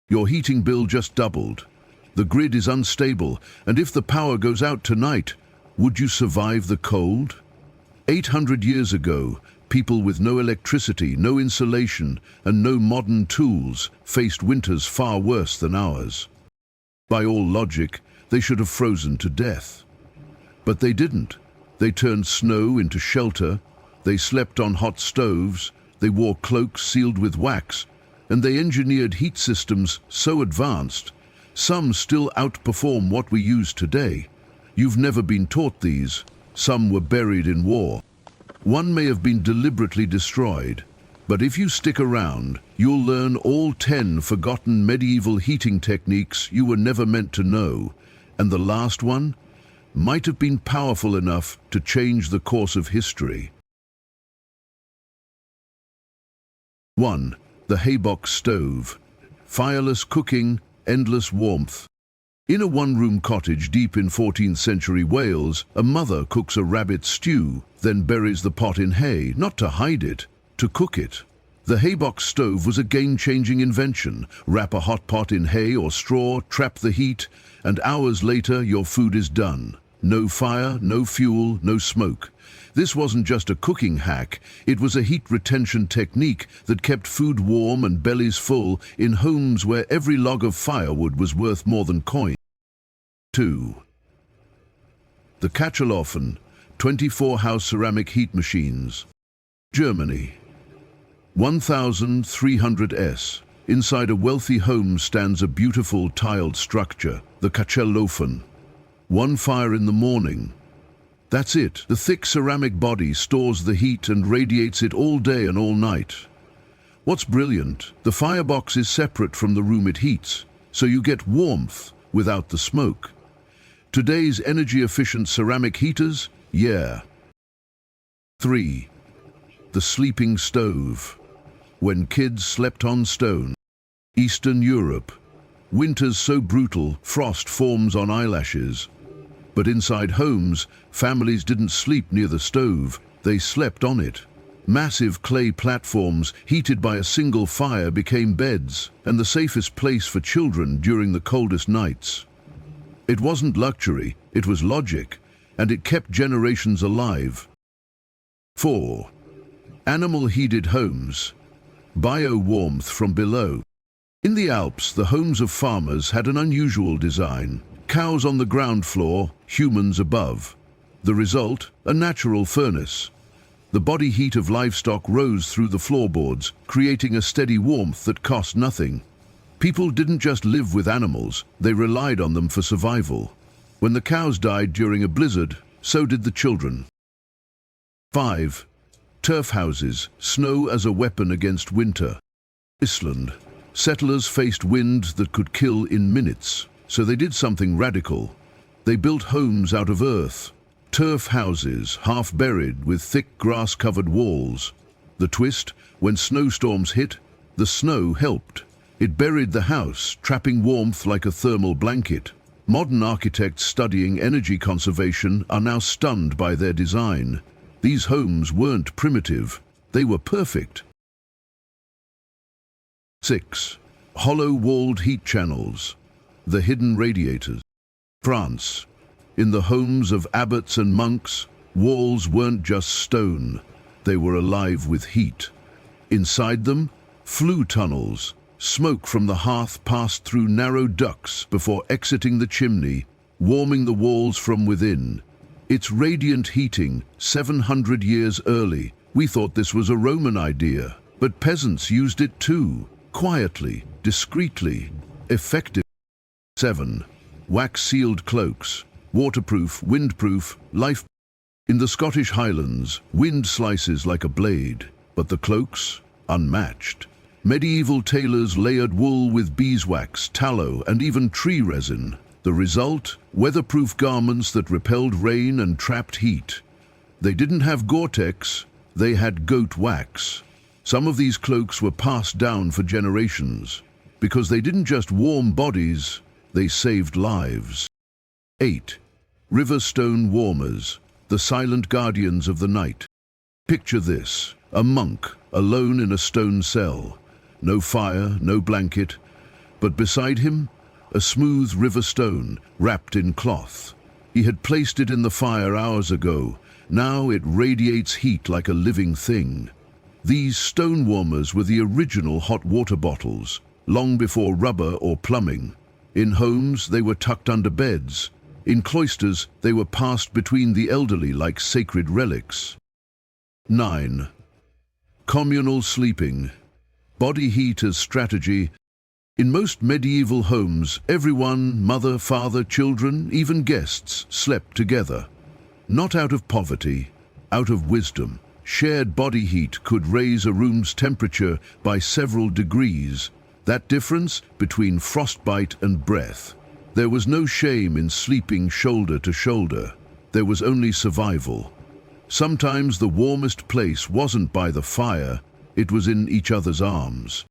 Your heating bill just doubled. The grid is unstable, and if the power goes out tonight, would you survive the cold? 800 years ago, people with no electricity, no insulation, and no modern tools faced winters far worse than ours. By all logic, they should have frozen to death. But they didn't. They turned snow into shelter, they slept on hot stoves, they wore cloaks sealed with wax, and they engineered heat systems so advanced, some still outperform what we use today. You've never been taught these. Some were buried in war. One may have been deliberately destroyed, but if you stick around, you'll learn all 10 forgotten medieval heating techniques you were never meant to know, and the last one might have been powerful enough to change the course of history. 1. The Haybox Stove. Fireless cooking, endless warmth. In a one-room cottage deep in 14th century Wales, a mother cooks a rabbit stew, then buries the pot in hay, not to hide it, to cook it. The Haybox stove was a game-changing invention. Wrap a hot pot in hay or straw, trap the heat, and hours later your food is done. No fire, no fuel, no smoke. This wasn't just a cooking hack, it was a heat retention technique that kept food warm and bellies full in homes where every log of firewood was worth more than coin. 2. The Kachelofen, 24-house ceramic heat machines. Germany. 1300s. Inside a wealthy home stands a beautiful tiled structure, the Kachelofen. One fire in the morning. That's it. The thick ceramic body stores the heat and radiates it all day and all night. What's brilliant, the firebox is separate from the room it heats, so you get warmth without the smoke. Today's energy-efficient ceramic heaters? Yeah. 3. The sleeping stove. When kids slept on stone. Eastern Europe. Winters so brutal, frost forms on eyelashes. But inside homes, families didn't sleep near the stove, they slept on it. Massive clay platforms heated by a single fire became beds and the safest place for children during the coldest nights. It wasn't luxury, it was logic, and it kept generations alive. 4. Animal-heated homes. Bio-warmth from below. In the Alps, the homes of farmers had an unusual design. Cows on the ground floor, humans above. The result, a natural furnace. The body heat of livestock rose through the floorboards, creating a steady warmth that cost nothing. People didn't just live with animals, they relied on them for survival. When the cows died during a blizzard, so did the children. 5. Turf houses, snow as a weapon against winter. Iceland. Settlers faced wind that could kill in minutes. So they did something radical. They built homes out of earth. Turf houses, half buried with thick grass-covered walls. The twist, when snowstorms hit, the snow helped. It buried the house, trapping warmth like a thermal blanket. Modern architects studying energy conservation are now stunned by their design. These homes weren't primitive, they were perfect. 6. Hollow-walled heat channels. The hidden radiators. France. In the homes of abbots and monks, walls weren't just stone, they were alive with heat. Inside them, flue tunnels. Smoke from the hearth passed through narrow ducts before exiting the chimney, warming the walls from within. It's radiant heating, 700 years early. We thought this was a Roman idea, but peasants used it too, quietly, discreetly, effectively. 7. Wax-sealed cloaks. Waterproof, windproof, life. In the Scottish Highlands, wind slices like a blade, but the cloaks, unmatched. Medieval tailors layered wool with beeswax, tallow, and even tree resin. The result? Weatherproof garments that repelled rain and trapped heat. They didn't have Gore-Tex, they had goat wax. Some of these cloaks were passed down for generations, because they didn't just warm bodies, they saved lives. 8. River stone warmers, the silent guardians of the night. Picture this, a monk, alone in a stone cell. no fire, no blanket, but beside him, a smooth river stone wrapped in cloth. He had placed it in the fire hours ago. Now it radiates heat like a living thing. These stone warmers were the original hot water bottles, long before rubber or plumbing. In homes, they were tucked under beds. In cloisters, they were passed between the elderly like sacred relics. 9. Communal sleeping. Body heat as strategy. In most medieval homes, everyone, mother, father, children, even guests, slept together. Not out of poverty, out of wisdom. Shared body heat could raise a room's temperature by several degrees. That difference between frostbite and breath. There was no shame in sleeping shoulder to shoulder. There was only survival. Sometimes the warmest place wasn't by the fire, it was in each other's arms.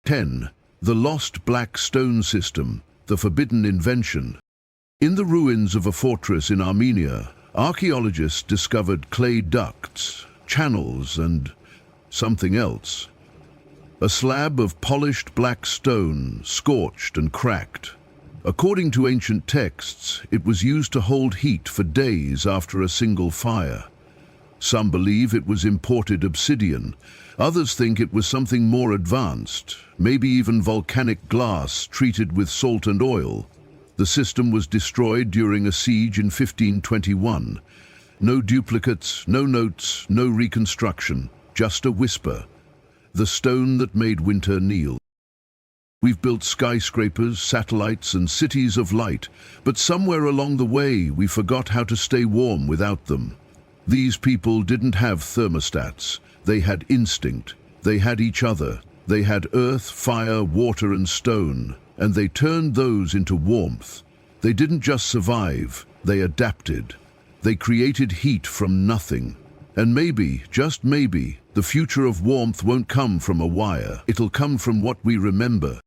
10. The lost black stone system, the forbidden invention. In the ruins of a fortress in Armenia, archaeologists discovered clay ducts, channels, and something else. A slab of polished black stone, scorched and cracked. According to ancient texts, it was used to hold heat for days after a single fire. Some believe it was imported obsidian. Others think it was something more advanced, maybe even volcanic glass treated with salt and oil. The system was destroyed during a siege in 1521. No duplicates, no notes, no reconstruction, just a whisper. The stone that made winter kneel. We've built skyscrapers, satellites, and cities of light, but somewhere along the way we forgot how to stay warm without them. These people didn't have thermostats. They had instinct. They had each other. They had earth, fire, water, and stone, and they turned those into warmth. They didn't just survive, they adapted. They created heat from nothing. And maybe, just maybe, the future of warmth won't come from a wire. It'll come from what we remember.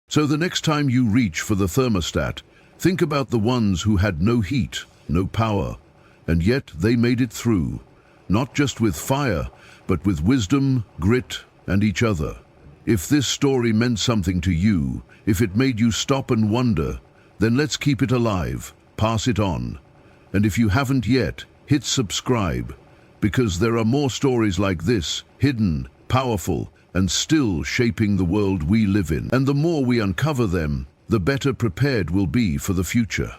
So the next time you reach for the thermostat, think about the ones who had no heat, no power, and yet they made it through, not just with fire, but with wisdom, grit, and each other. If this story meant something to you, if it made you stop and wonder, then let's keep it alive, pass it on. And if you haven't yet, hit subscribe, because there are more stories like this, hidden, powerful, and still shaping the world we live in. And the more we uncover them, the better prepared we'll be for the future.